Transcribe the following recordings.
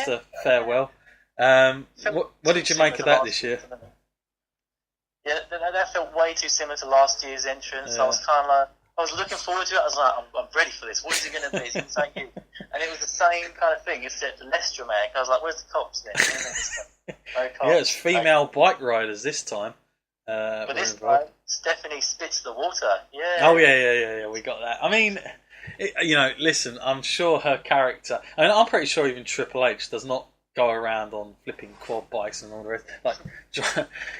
the farewell. What did you Similar make of to that last this year, year? doesn't it? Yeah, that felt way too similar to last year's entrance. I Yeah. was kind of like, I was looking forward to it. I was like, I'm ready for this. What is it going to be? Is it something new? And it was the same kind of thing, except less dramatic. I was like, where's the cops then? No cops. Yeah, it's female bike riders this time. But Were this involved. time, Stephanie spits the water. Oh Yeah. yeah. We got that. I mean, listen. I'm sure her character. I mean, I'm pretty sure even Triple H does not go around on flipping quad bikes and all the rest, like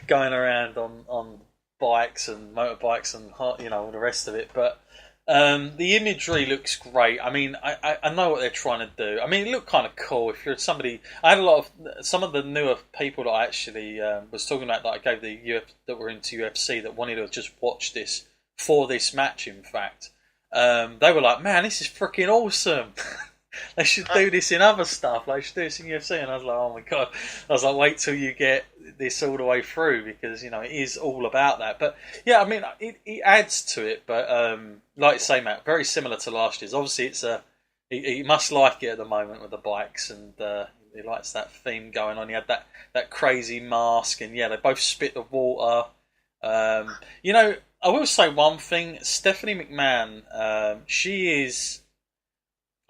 going around on bikes and motorbikes and all the rest of it. But the imagery looks great. I mean, I know what they're trying to do. I mean, it looked kind of cool. If you're somebody, I had a lot of some of the newer people that I actually was talking about that I gave the that were into UFC that wanted to just watch this for this match. In fact, they were like, "Man, this is freaking awesome." They should do this in other stuff. Like, they should do this in UFC. And I was like, oh my god. I was like, wait till you get this all the way through because, it is all about that. But yeah, I mean, it adds to it. But like you say, Matt, very similar to last year's. Obviously, he must like it at the moment with the bikes and he likes that theme going on. He had that crazy mask and yeah, they both spit the water. I will say one thing. Stephanie McMahon, she is...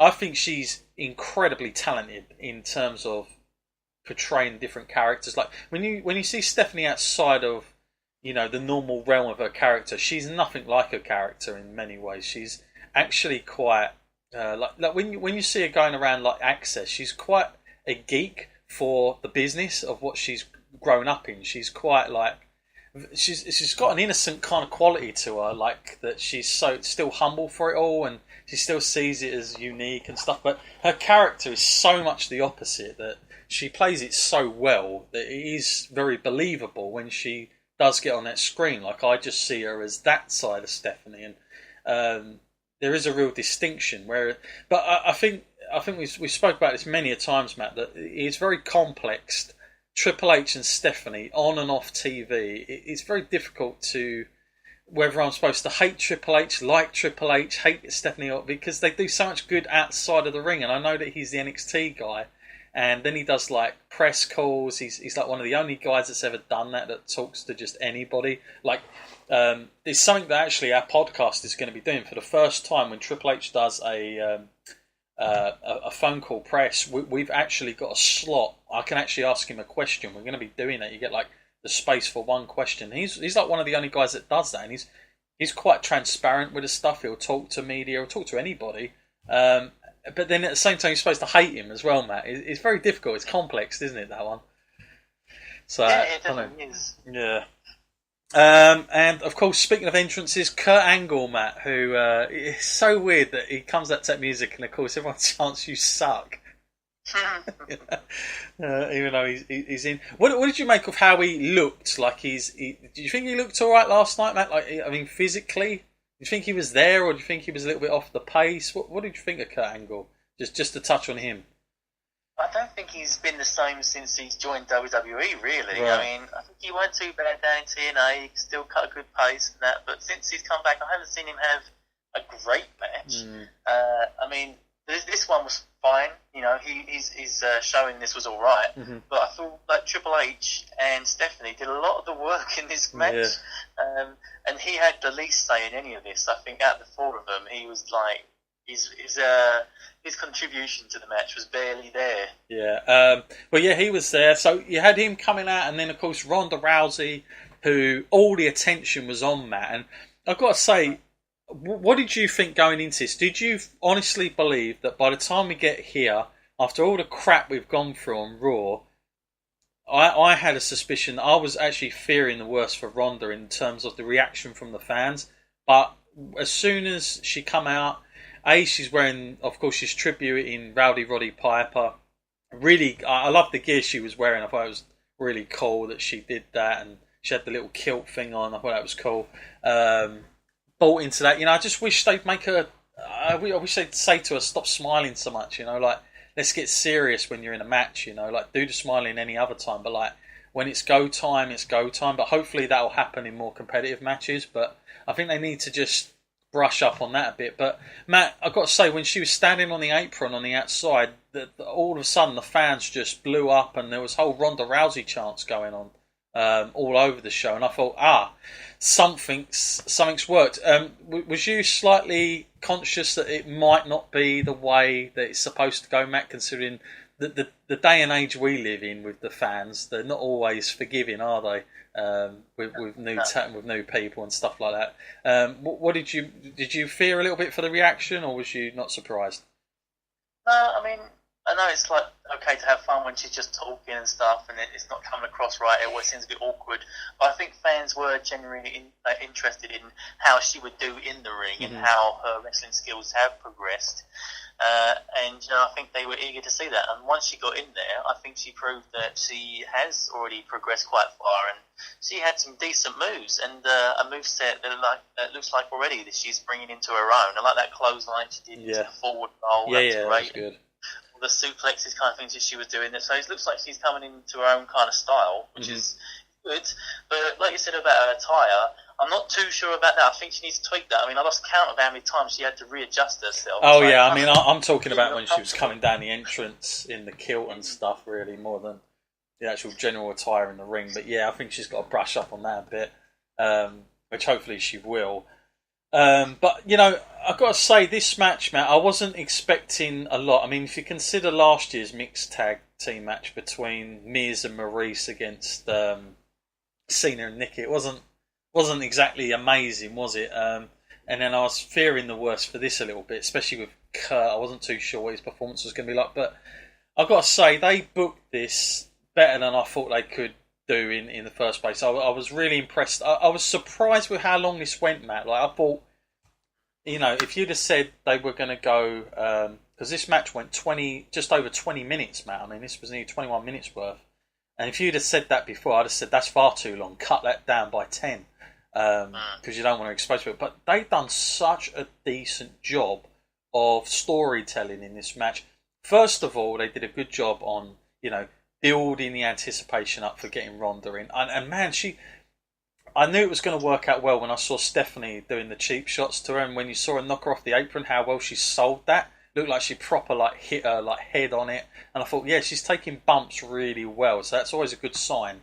I think she's incredibly talented in terms of portraying different characters. Like when you see Stephanie outside of the normal realm of her character, she's nothing like her character in many ways. She's actually quite like when you see her going around like Access, she's quite a geek for the business of what she's grown up in. She's quite like she's got an innocent kind of quality to her, like that she's so still humble for it all, and she still sees it as unique and stuff. But her character is so much the opposite that she plays it so well that it is very believable when she does get on that screen. Like I just see her as that side of Stephanie, and there is a real distinction. But I think we spoke about this many a times, Matt. That it's very complex. Triple H and Stephanie on and off TV, it's very difficult to whether I'm supposed to hate Triple H, like Triple H, hate Stephanie, because they do so much good outside of the ring. And I know that he's the NXT guy, and then he does like press calls. He's like one of the only guys that's ever done that talks to just anybody. Like there's something that actually our podcast is going to be doing for the first time when Triple H does a phone call press. We've actually got a slot. I can actually ask him a question. We're going to be doing that. You get like the space for one question. He's like one of the only guys that does that, and he's quite transparent with his stuff. He'll talk to media, he'll talk to anybody. But then at the same time, you're supposed to hate him as well, Matt. It's very difficult. It's complex, isn't it, that one? So Yeah, it definitely is. yeah. And of course, speaking of entrances, Kurt Angle, Matt, who it's so weird that he comes out to that music, and of course everyone chants "You suck," even though he's in. What did you make of how he looked? Like do you think he looked all right last night, Matt? Like, I mean, physically, do you think he was there, or do you think he was a little bit off the pace? What did you think of Kurt Angle? Just to touch on him. I don't think he's been the same since he's joined WWE, really. Right. I mean, I think he weren't too bad down in TNA. He still cut a good pace and that. But since he's come back, I haven't seen him have a great match. I mean, this one was fine. He's showing this was all right. Mm-hmm. But I thought like Triple H and Stephanie did a lot of the work in this match. Yeah. And he had the least say in any of this. I think out of the four of them, he was like... His contribution to the match was barely there. Yeah, well, yeah, he was there. So you had him coming out, and then of course Ronda Rousey, who all the attention was on, Matt. And I've got to say, what did you think going into this? Did you honestly believe that by the time we get here, after all the crap we've gone through on Raw, I had a suspicion that I was actually fearing the worst for Ronda in terms of the reaction from the fans. But as soon as she come out, she's wearing, of course, she's tributing Rowdy Roddy Piper. Really, I love the gear she was wearing. I thought it was really cool that she did that, and she had the little kilt thing on. I thought that was cool. Bought into that. I just wish they'd make her... I wish they'd say to her, stop smiling so much, like, let's get serious when you're in a match, like, do the smiling any other time, but, like, when it's go time, it's go time, but hopefully that will happen in more competitive matches, but I think they need to just brush up on that a bit. But Matt, I've got to say, when she was standing on the apron on the outside, all of a sudden the fans just blew up, and there was whole Ronda Rousey chants going on all over the show. And I thought, something's worked. Was you slightly conscious that it might not be the way that it's supposed to go, Matt, considering the day and age we live in with the fans? They're not always forgiving, are they? With new people and stuff like that. What did you fear a little bit for the reaction, or was you not surprised? No, I mean, I know it's like okay to have fun when she's just talking and stuff, and it's not coming across right. It always seems a bit awkward. But I think fans were genuinely interested in how she would do in the ring and how her wrestling skills have progressed. And I think they were eager to see that. And once she got in there, I think she proved that she has already progressed quite far, and she had some decent moves and a moveset that looks like already that she's bringing into her own. I like that clothesline she did into the forward roll. That's great. That was good. All the suplexes kind of things that she was doing. So it looks like she's coming into her own kind of style, which is good. But like you said about her attire, I'm not too sure about that. I think she needs to tweak that. I mean, I lost count of how many times she had to readjust herself. Oh, yeah. I mean, I'm talking about when she was coming down the entrance in the kilt and stuff, really, more than the actual general attire in the ring. But, yeah, I think she's got to brush up on that a bit, which hopefully she will. But, you know, I've got to say, this match, Matt, I wasn't expecting a lot. I mean, if you consider last year's mixed tag team match between Miz and Maurice against Cena and Nikki, it wasn't exactly amazing, was it? And then I was fearing the worst for this a little bit, especially with Kurt. I wasn't too sure what his performance was going to be like, but I've got to say, they booked this better than I thought they could do in the first place. I was really impressed. I was surprised with how long this went, Matt. Like, I thought, you know, if you'd have said they were going to go, because this match went just over 20 minutes, Matt. I mean, this was nearly 21 minutes worth. And if you'd have said that before, I'd have said that's far too long. Cut that down by 10. Because you don't want to expose it. But they've done such a decent job of storytelling in this match. First of all, they did a good job on, you know, building the anticipation up for getting Ronda in. And man, I knew it was going to work out well when I saw Stephanie doing the cheap shots to her, and when you saw her knock her off the apron, how well she sold that. Looked like she proper hit her head on it, and I thought, yeah, she's taking bumps really well, so that's always a good sign.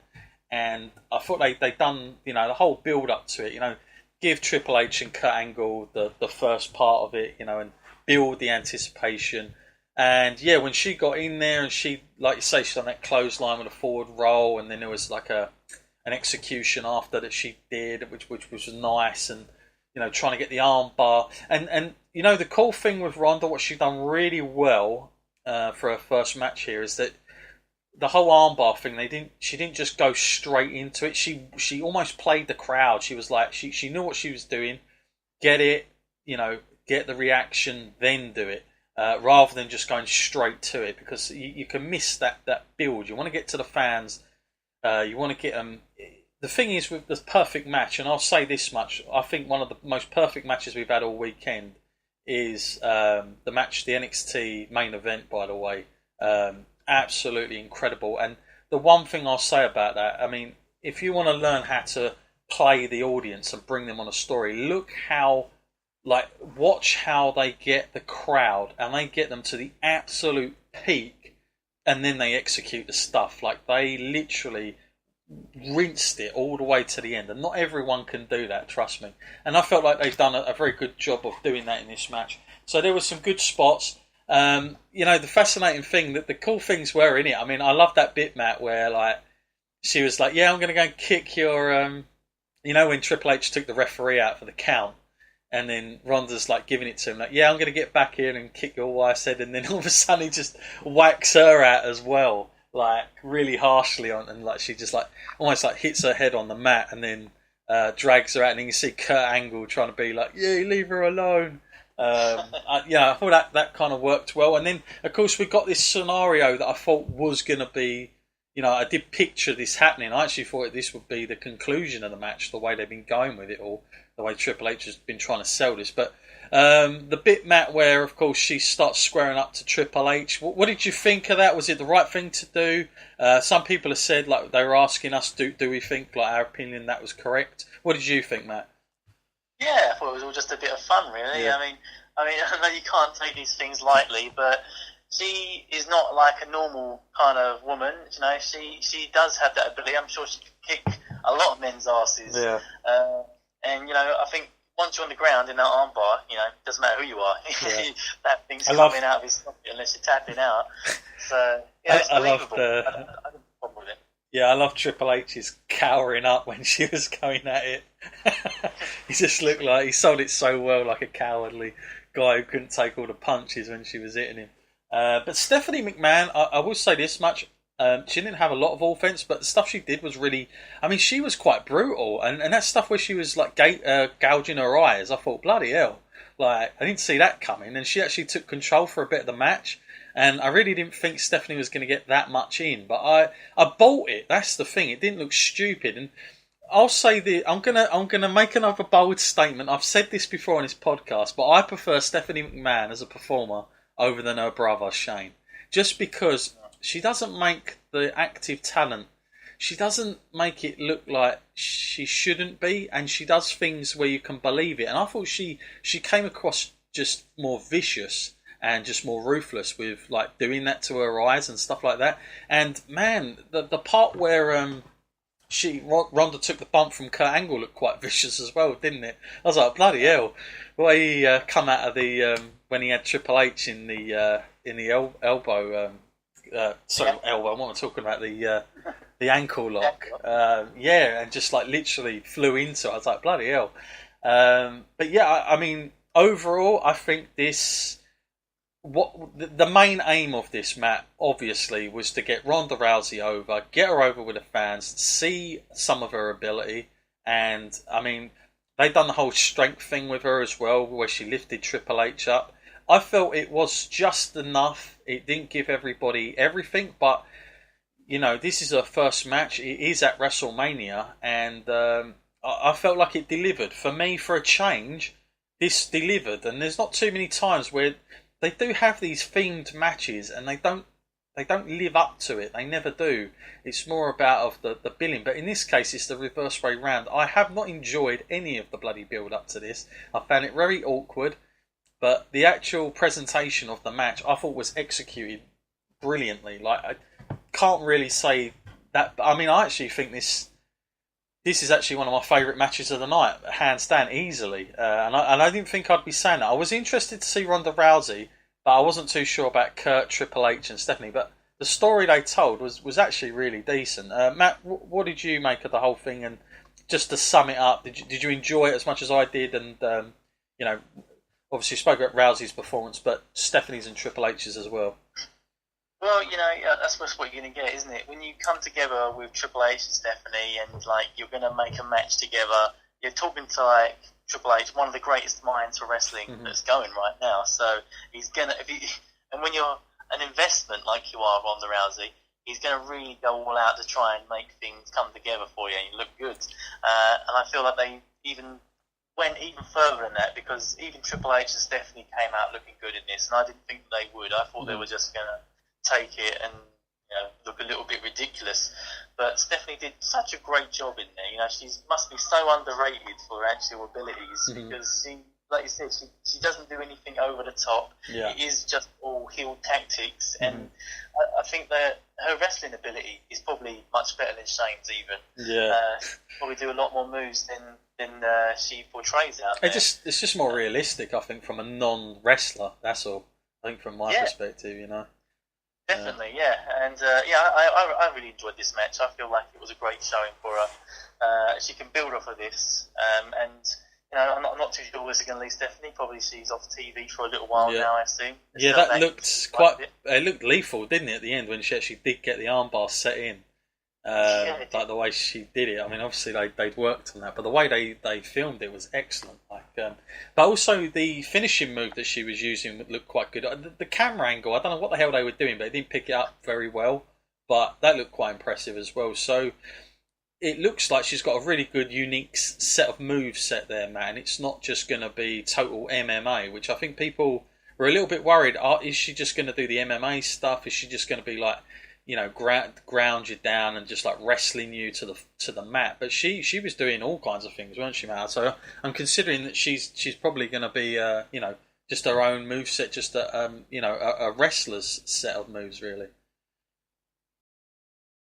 And I thought they done, you know, the whole build up to it, you know, give Triple H and Kurt Angle the first part of it, you know, and build the anticipation. And yeah, when she got in there and she, like you say, she done that clothesline with a forward roll, and then there was like an execution after that she did, which was nice, and you know, trying to get the arm bar. And you know, the cool thing with Ronda, what she done really well for her first match here, is that the whole armbar thing, she didn't just go straight into it. She almost played the crowd. She was like, she knew what she was doing. Get it, you know, get the reaction, then do it. Rather than just going straight to it, because you can miss that build. You want to get to the fans. You want to get them. The thing is with the perfect match, and I'll say this much, I think one of the most perfect matches we've had all weekend is the match, the NXT main event, by the way. Absolutely incredible. And the one thing I'll say about that, I mean, if you want to learn how to play the audience and bring them on a story, watch how they get the crowd, and they get them to the absolute peak, and then they execute the stuff. Like, they literally rinsed it all the way to the end, and not everyone can do that, trust me. And I felt like they've done a very good job of doing that in this match. So there were some good spots. You know, the fascinating thing, that the cool things were in it. I mean, I love that bit, Matt, where like she was like, yeah, I'm going to go and kick your you know, when Triple H took the referee out for the count, and then Ronda's like giving it to him, like, yeah, I'm going to get back in and kick your wife's head, and then all of a sudden he just whacks her out as well, like really harshly on, and like she just like almost like hits her head on the mat, and then drags her out, and then you see Kurt Angle trying to be like, yeah, leave her alone. I thought that kind of worked well. And then of course we got this scenario that I thought was going to be, you know, I did picture this happening. I actually thought this would be the conclusion of the match, the way they've been going with it all, the way Triple H has been trying to sell this. But the bit, Matt, where of course she starts squaring up to Triple H, what did you think of that? Was it the right thing to do? Some people have said, like, they were asking us, do we think, like, our opinion that was correct? What did you think, Matt? Yeah, I thought it was all just a bit of fun, really. Yeah. I know you can't take these things lightly, but she is not like a normal kind of woman. You know, she does have that ability. I'm sure she can kick a lot of men's asses. Yeah. And I think once you're on the ground in that armbar, it doesn't matter who you are. Yeah. That thing's I coming out of his socket unless you're tapping out. So yeah, it's I love believable. the. I don't have a problem with it. Yeah, I love Triple H's cowering up when she was going at it. He just looked like he sold it so well, like a cowardly guy who couldn't take all the punches when she was hitting him. But Stephanie McMahon, I will say this much: she didn't have a lot of offense, but the stuff she did was really. I mean, she was quite brutal, and that stuff where she was like gouging her eyes. I thought, bloody hell! Like I didn't see that coming, and she actually took control for a bit of the match. And I really didn't think Stephanie was going to get that much in, but I bought it. That's the thing. It didn't look stupid, and I'll say I'm gonna make another bold statement. I've said this before on this podcast, but I prefer Stephanie McMahon as a performer over than her brother Shane, just because she doesn't make the active talent. She doesn't make it look like she shouldn't be, and she does things where you can believe it. And I thought she came across just more vicious and just more ruthless with like doing that to her eyes and stuff like that. And man, the part where Ronda took the bump from Kurt Angle looked quite vicious as well, didn't it? I was like, bloody hell! The way he come out of the when he had Triple H in the elbow, elbow. What am I talking about? The ankle lock. Yeah, and just like literally flew into it. I was like, bloody hell! But yeah, I mean, overall, I think this. What the main aim of this, Matt, obviously, was to get Ronda Rousey over, get her over with the fans, see some of her ability, and I mean, they done the whole strength thing with her as well, where she lifted Triple H up. I felt it was just enough. It didn't give everybody everything, but this is her first match. It is at WrestleMania, and I felt like it delivered. For me, for a change, this delivered, and there's not too many times where they do have these themed matches and they don't live up to it. They never do. It's more about the billing. But in this case, it's the reverse way round. I have not enjoyed any of the bloody build up to this. I found it very awkward. But the actual presentation of the match, I thought was executed brilliantly. Like, I can't really say that. I mean, I actually think this is actually one of my favourite matches of the night, hands down, easily. And I didn't think I'd be saying that. I was interested to see Ronda Rousey, but I wasn't too sure about Kurt, Triple H and Stephanie. But the story they told was actually really decent. Matt, what did you make of the whole thing? And just to sum it up, did you enjoy it as much as I did? And, obviously you spoke about Rousey's performance, but Stephanie's and Triple H's as well. Well, that's what you're going to get, isn't it? When you come together with Triple H and Stephanie and, you're going to make a match together, you're talking to, Triple H, one of the greatest minds for wrestling that's going right now. So he's going to... And when you're an investment like you are, Ronda Rousey, he's going to really go all out to try and make things come together for you and you look good. And I feel like they went even further than that because even Triple H and Stephanie came out looking good in this, and I didn't think they would. I thought they were just going to take it and look a little bit ridiculous, but Stephanie did such a great job in there. She must be so underrated for her actual abilities because she, like you said, she doesn't do anything over the top. Yeah. It is just all heel tactics, and I think that her wrestling ability is probably much better than Shane's even. Yeah, probably do a lot more moves than she portrays out there. It's just more realistic, I think, from a non-wrestler. That's all. I think from my perspective, Definitely, yeah, and I really enjoyed this match. I feel like it was a great showing for her. She can build off of this, and I'm not too sure where she's going to leave Stephanie. Probably she's off TV for a little while now, I assume. That looked it looked lethal, didn't it? At the end when she actually did get the armbar set in, like the way she did it. I mean, obviously they'd worked on that, but the way they filmed it was excellent. But also the finishing move that she was using looked quite good. The camera angle, I don't know what the hell they were doing, but they didn't pick it up very well. But that looked quite impressive as well. So it looks like she's got a really good, unique set of moves set there, Matt. And it's not just going to be total MMA, which I think people were a little bit worried. Is she just going to do the MMA stuff? Is she just going to be like ground you down and just like wrestling you to the mat. But she was doing all kinds of things, weren't she, Mal? So I'm considering that she's probably going to be just her own moveset, just a wrestler's set of moves, really.